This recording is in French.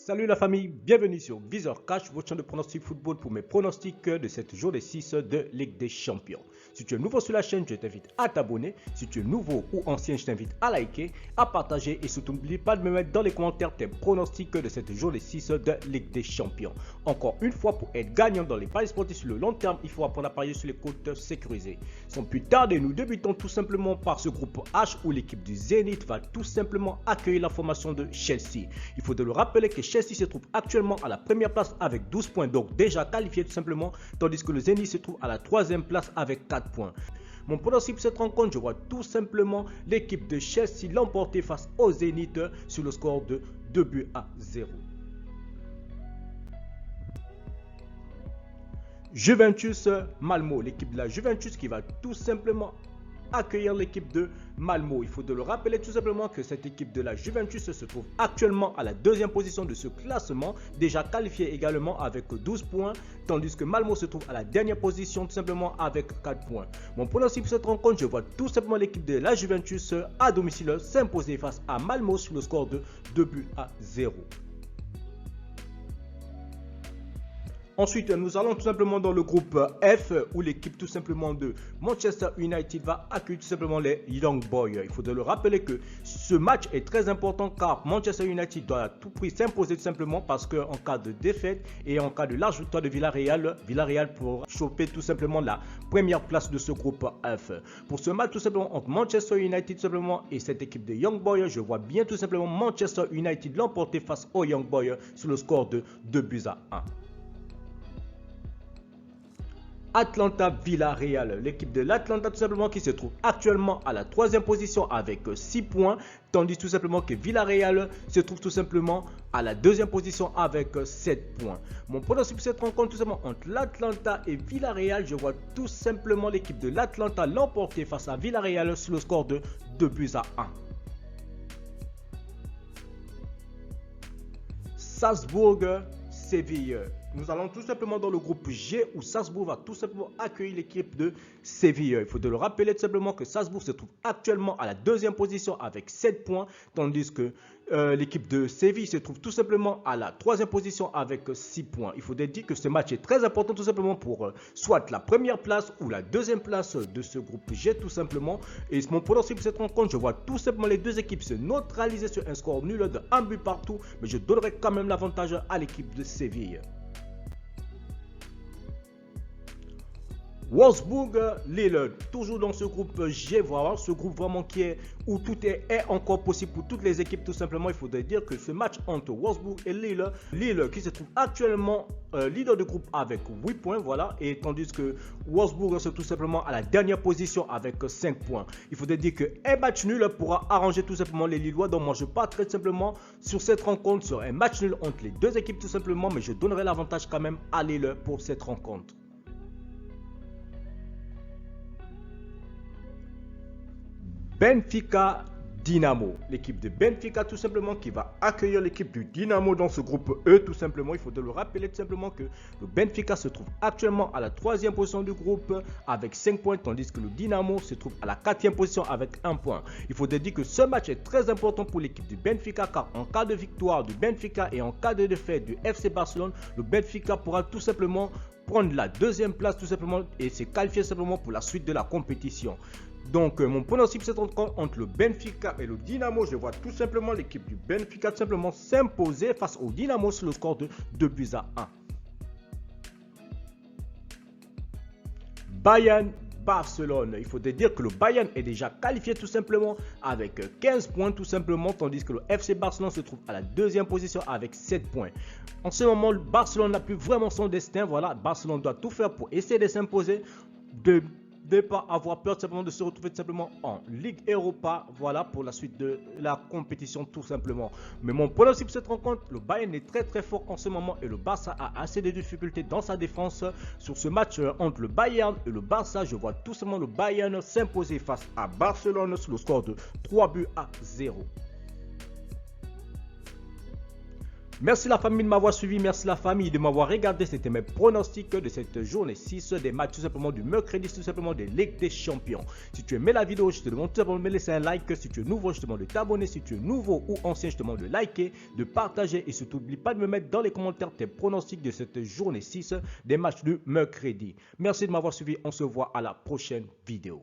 Salut la famille, bienvenue sur Visor Cash, votre chaîne de pronostic football pour mes pronostics de cette journée 6 de Ligue des Champions. Si tu es nouveau sur la chaîne, je t'invite à t'abonner. Si tu es nouveau ou ancien, je t'invite à liker, à partager et surtout n'oublie pas de me mettre dans les commentaires tes pronostics de cette journée 6 de Ligue des Champions. Encore une fois, pour être gagnant dans les paris sportifs sur le long terme, il faut apprendre à parier sur les cotes sécurisées. Sans plus tarder, nous débutons tout simplement par ce groupe H où l'équipe du Zénith va tout simplement accueillir la formation de Chelsea. Il faut de le rappeler que Chelsea se trouve actuellement à la première place avec 12 points, donc déjà qualifié tout simplement, tandis que le Zénith se trouve à la troisième place avec 4 points. Mon pronostic pour cette rencontre, je vois tout simplement l'équipe de Chelsea l'emporter face au Zénith sur le score de 2-0. Juventus Malmo, l'équipe de la Juventus qui va tout simplement accueillir l'équipe de Malmo. Il faut de le rappeler tout simplement que cette équipe de la Juventus se trouve actuellement à la deuxième position de ce classement, déjà qualifiée également avec 12 points, tandis que Malmo se trouve à la dernière position tout simplement avec 4 points. Mon pronostic pour cette rencontre, je vois tout simplement l'équipe de la Juventus à domicile s'imposer face à Malmo sur le score de 2-0. Ensuite, nous allons tout simplement dans le groupe F où l'équipe tout simplement de Manchester United va accueillir tout simplement les Young Boys. Il faut de le rappeler que ce match est très important car Manchester United doit à tout prix s'imposer tout simplement parce qu'en cas de défaite et en cas de large victoire de Villarreal pourra choper tout simplement la première place de ce groupe F. Pour ce match tout simplement entre Manchester United tout simplement et cette équipe de Young Boys, je vois bien tout simplement Manchester United l'emporter face aux Young Boys sur le score de 2-1. Atlanta Villarreal, l'équipe de l'Atlanta tout simplement qui se trouve actuellement à la troisième position avec 6 points, tandis tout simplement que Villarreal se trouve tout simplement à la deuxième position avec 7 points. Mon pronostic pour cette rencontre tout simplement entre l'Atlanta et Villarreal, je vois tout simplement l'équipe de l'Atlanta l'emporter face à Villarreal sur le score de 2-1. Salzbourg-Séville. Nous allons tout simplement dans le groupe G où Salzbourg va tout simplement accueillir l'équipe de Séville. Il faut de le rappeler tout simplement que Salzbourg se trouve actuellement à la deuxième position avec 7 points, tandis que l'équipe de Séville se trouve tout simplement à la troisième position avec 6 points. Il faut dire que ce match est très important tout simplement pour soit la première place ou la deuxième place de ce groupe G tout simplement. Et mon pronostic pour cette rencontre, je vois tout simplement les deux équipes se neutraliser sur un score nul de 1 but partout, mais je donnerai quand même l'avantage à l'équipe de Séville. Wolfsburg-Lille, toujours dans ce groupe G, voilà, ce groupe vraiment qui est où tout est encore possible pour toutes les équipes tout simplement. Il faudrait dire que ce match entre Wolfsburg et Lille qui se trouve actuellement leader de groupe avec 8 points, voilà, et tandis que Wolfsburg se trouve tout simplement à la dernière position avec 5 points. Il faudrait dire qu'un match nul pourra arranger tout simplement les Lillois, donc moi je pars très simplement sur cette rencontre, sur un match nul entre les deux équipes tout simplement, mais je donnerai l'avantage quand même à Lille pour cette rencontre. Benfica Dynamo, l'équipe de Benfica tout simplement qui va accueillir l'équipe du Dynamo dans ce groupe E tout simplement. Il faut de le rappeler tout simplement que le Benfica se trouve actuellement à la troisième position du groupe avec 5 points, tandis que le Dynamo se trouve à la quatrième position avec 1 point. Il faut dire que ce match est très important pour l'équipe du Benfica car en cas de victoire du Benfica et en cas de défaite du FC Barcelone, le Benfica pourra tout simplement prendre la deuxième place tout simplement et se qualifier simplement pour la suite de la compétition. Donc mon pronostic pour cette rencontre entre le Benfica et le Dynamo, je vois tout simplement l'équipe du Benfica tout simplement s'imposer face au Dynamo sur le score de 2-1. Bayern-Barcelone, il faut dire que le Bayern est déjà qualifié tout simplement avec 15 points tout simplement, tandis que le FC Barcelone se trouve à la deuxième position avec 7 points. En ce moment, le Barcelone n'a plus vraiment son destin, voilà, Barcelone doit tout faire pour essayer de s'imposer, de ne pas avoir peur simplement de se retrouver tout simplement en Ligue Europa, voilà, pour la suite de la compétition tout simplement. Mais mon pronostic pour cette rencontre, le Bayern est très fort en ce moment et le Barça a assez de difficultés dans sa défense. Sur ce match entre le Bayern et le Barça, je vois tout simplement le Bayern s'imposer face à Barcelone sur le score de 3-0. Merci la famille de m'avoir suivi, merci la famille de m'avoir regardé. C'était mes pronostics de cette journée 6 des matchs tout simplement du mercredi, tout simplement de Ligue des Champions. Si tu aimais la vidéo, je te demande tout simplement de me laisser un like. Si tu es nouveau, je te demande de t'abonner. Si tu es nouveau ou ancien, je te demande de liker, de partager et surtout n'oublie pas de me mettre dans les commentaires tes pronostics de cette journée 6 des matchs du mercredi. Merci de m'avoir suivi, on se voit à la prochaine vidéo.